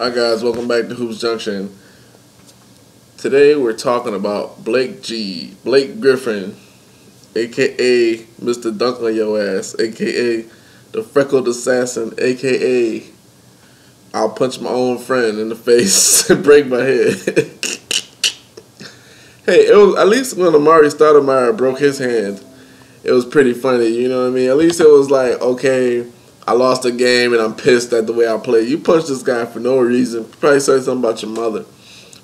Hi guys, welcome back to Hoops Junction. Today we're talking about Blake Griffin, aka Mr. Dunk on Your Ass, aka the Freckled Assassin, aka I'll punch my own friend in the face and break my head. Hey, it was at least when Amari Stoudemire broke his hand, it was pretty funny, you know what I mean? At least it was like, okay, I lost a game and I'm pissed at the way I played. You punched this guy for no reason. Probably said something about your mother.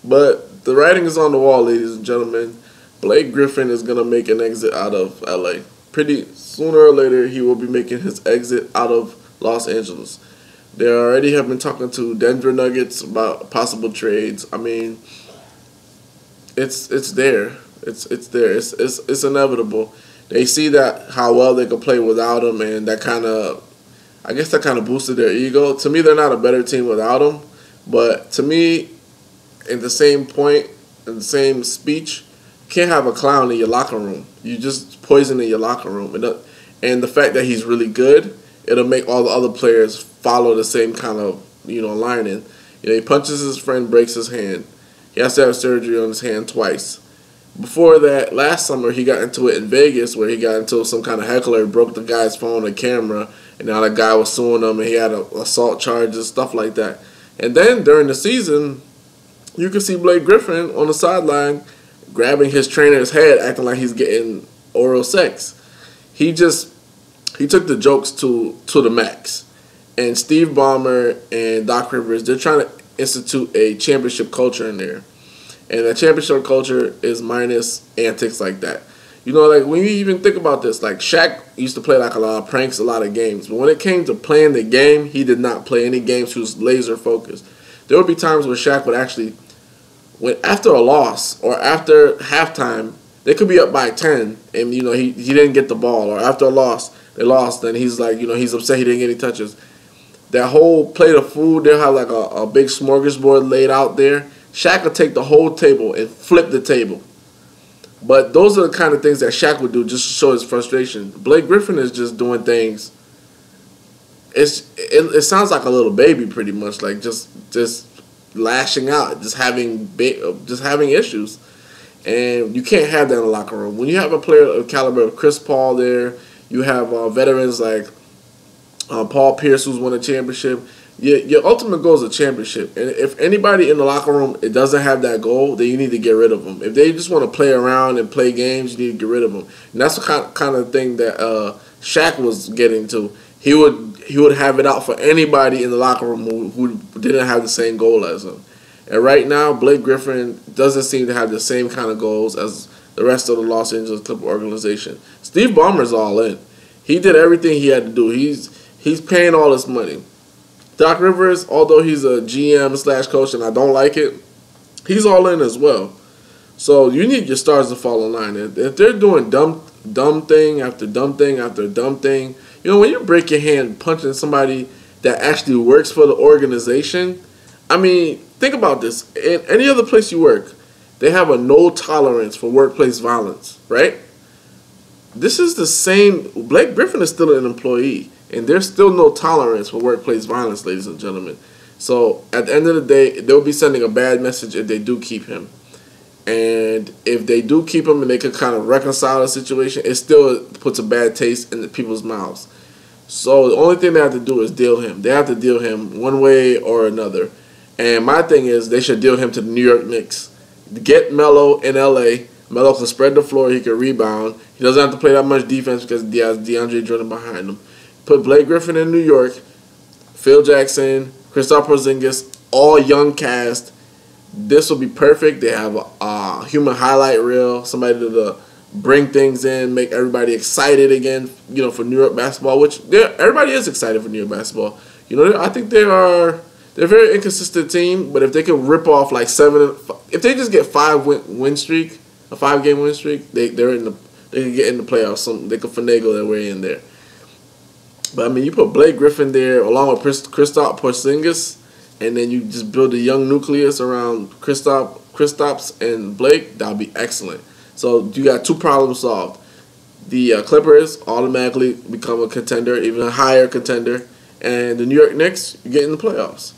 But the writing is on the wall, ladies and gentlemen. Blake Griffin is going to make an exit out of LA. Pretty sooner or later, he will be making his exit out of Los Angeles. They already have been talking to Denver Nuggets about possible trades. I mean, it's there. It's there. It's inevitable. They see that how well they could play without him, and that kind of boosted their ego. To me, they're not a better team without him. But to me, in the same point, in the same speech, you can't have a clown in your locker room. You just poisoning your locker room. And the fact that he's really good, it'll make all the other players follow the same kind of, lining. He punches his friend, breaks his hand. He has to have surgery on his hand twice. Before that, last summer, he got into it in Vegas where he got into some kind of heckler, broke the guy's phone and camera, and now the guy was suing him, and he had assault charges, stuff like that. And then during the season, you can see Blake Griffin on the sideline grabbing his trainer's head, acting like he's getting oral sex. He took the jokes to the max. And Steve Ballmer and Doc Rivers, they're trying to institute a championship culture in there. And that championship culture is minus antics like that. Like when you even think about this, like Shaq used to play like a lot of pranks, a lot of games. But when it came to playing the game, he did not play any games. He was laser focused. There would be times where Shaq would actually, after a loss or after halftime, they could be up by 10, and he didn't get the ball. Or after a loss, they lost, and he's like, he's upset he didn't get any touches. That whole plate of food, they'll have like a big smorgasbord laid out there. Shaq would take the whole table and flip the table. But those are the kind of things that Shaq would do just to show his frustration. Blake Griffin is just doing things. It sounds like a little baby, pretty much, like just lashing out, just having issues, and you can't have that in the locker room. When you have a player of the caliber of Chris Paul there, you have veterans like Paul Pierce, who's won a championship. Your ultimate goal is a championship. And if anybody in the locker room doesn't have that goal, then you need to get rid of them. If they just want to play around and play games, you need to get rid of them. And that's the kind of thing that Shaq was getting to. He would have it out for anybody in the locker room who didn't have the same goal as him. And right now, Blake Griffin doesn't seem to have the same kind of goals as the rest of the Los Angeles Clipper organization. Steve Ballmer's all in. He did everything he had to do. He's paying all this money. Doc Rivers, although he's a GM/coach and I don't like it, he's all in as well. So you need your stars to fall in line. If they're doing dumb thing after dumb thing after dumb thing, when you break your hand punching somebody that actually works for the organization, I mean, think about this. In any other place you work, they have a no tolerance for workplace violence, right? This is the same. Blake Griffin is still an employee. And there's still no tolerance for workplace violence, ladies and gentlemen. So at the end of the day, they'll be sending a bad message if they do keep him. And if they do keep him and they could kind of reconcile the situation, it still puts a bad taste in the people's mouths. So the only thing they have to do is deal him. They have to deal him one way or another. And my thing is they should deal him to the New York Knicks. Get Melo in L.A. Melo can spread the floor. He can rebound. He doesn't have to play that much defense because he has DeAndre Jordan behind him. Put Blake Griffin in New York, Phil Jackson, Kristaps Porzingis, all young cast. This will be perfect. They have a human highlight reel, somebody to bring things in, make everybody excited again, for New York basketball, which everybody is excited for New York basketball. I think they're a very inconsistent team, but if they can rip off like if they just get a 5-game win streak, they can get in the playoffs. They can finagle their way in there. But, I mean, you put Blake Griffin there along with Kristaps Porzingis, and then you just build a young nucleus around Kristaps and Blake, that would be excellent. So you got two problems solved. The Clippers automatically become a contender, even a higher contender, and the New York Knicks, you get in the playoffs.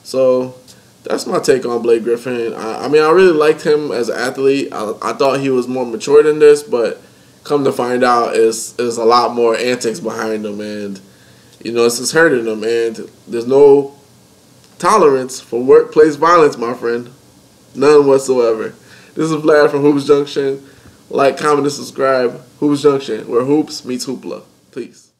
So that's my take on Blake Griffin. I mean, I really liked him as an athlete. I thought he was more mature than this, but come to find out, is a lot more antics behind him, and it's just hurting him. And there's no tolerance for workplace violence, my friend. None whatsoever. This is Vlad from Hoops Junction. Like, comment, and subscribe. Hoops Junction, where hoops meets hoopla. Peace.